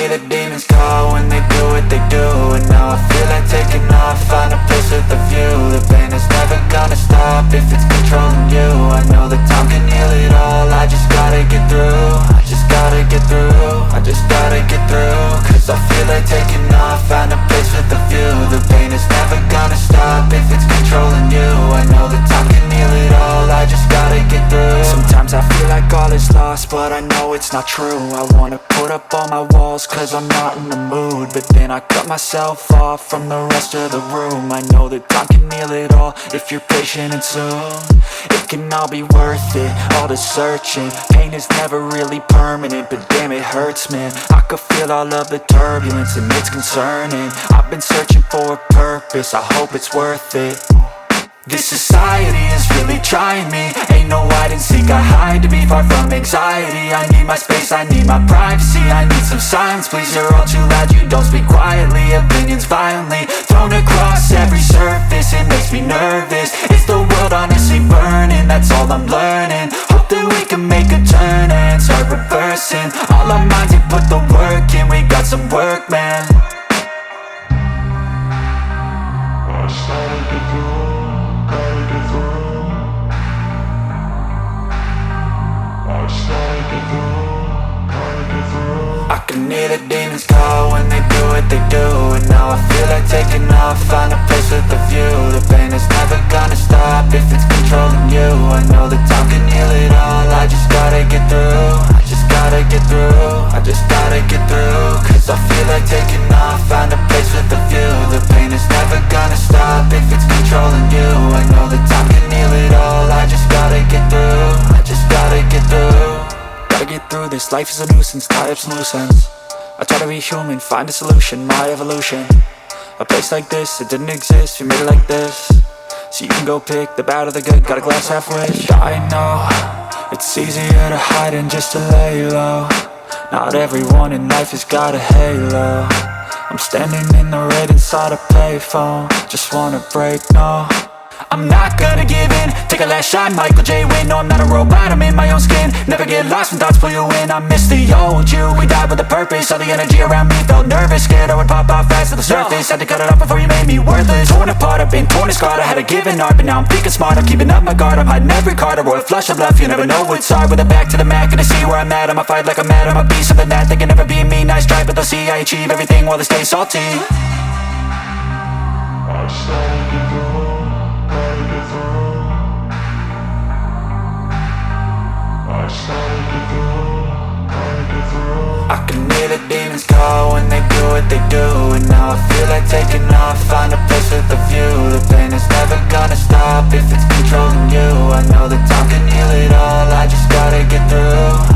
hear the demons call when they do what they do. And now I feel like taking off, find a place with a view. The pain is never gonna stop if it's controlling you. I know that time can heal it all, I just gotta get through. I just gotta get through, I just gotta get through. Cause I feel like taking off, find a place with a view. The pain is never gonna stop if it's controlling you. I know that time can heal it all, I just gotta get through. Sometimes I feel like all is lost, but I know it's not true. I wanna put up all my walls cause I'm not in the mood, but then I cut myself off from the rest of the room. I know that time can heal it all if you're patient and soon it can all be worth it, all the searching. Pain is never really permanent, but damn it hurts, man. I could feel all of the turbulence and it's concerning. I've been searching for a purpose, I hope it's worth it. This society is really trying me. Ain't no hide and seek, I hide to be far from anxiety. I need my space, I need my privacy. I need some silence, please, you're all too loud. You don't speak quietly, opinions violently thrown across every surface. It makes me nervous, is the world honestly burning? That's all I'm learning. Hope that we can make a turn and start reversing all our minds and put the work in. We got some work, man. I can hear the demons call when they do what they do. And now I feel like taking off, find a place with a view. The pain is never gonna stop if it's controlling you. I know that time can heal it all, I just gotta get through. I just gotta get through, I just gotta get through. Cause I feel like taking off, find a place with a view. The pain is never gonna stop if it's controlling you. I know that time can heal it all, I just gotta get through. I just gotta get through. Gotta get through this, life is a nuisance, tie up some loose ends. I try to be human, find a solution, my evolution. A place like this, it didn't exist, we made it like this. So you can go pick the bad or the good, got a glass half wish. I know, it's easier to hide than just to lay low. Not everyone in life has got a halo. I'm standing in the red inside a payphone, just wanna break, no. I'm not gonna give in, take a last shot, Michael J. Win. No, I'm not a robot, I'm in my own skin. Never get lost when thoughts pull you in. I miss the old you, we died with a purpose. All the energy around me felt nervous, scared I would pop off fast to the surface. Had to cut it off before you made me worthless. Torn apart, I've been torn and scarred. I had a given art, but now I'm thinking smart. I'm keeping up my guard, I'm hiding every card. A royal flush of bluff, you never know what's hard. With a back to the mat, gonna see where I'm at. I'ma fight like I'm mad, I'ma be something that they can never be me. Nice try, but they'll see I achieve everything while they stay salty. I can hear the demons call when they do what they do. And now I feel like taking off, find a place with a view. The pain is never gonna stop if it's controlling you. I know that time can heal it all, I just gotta get through.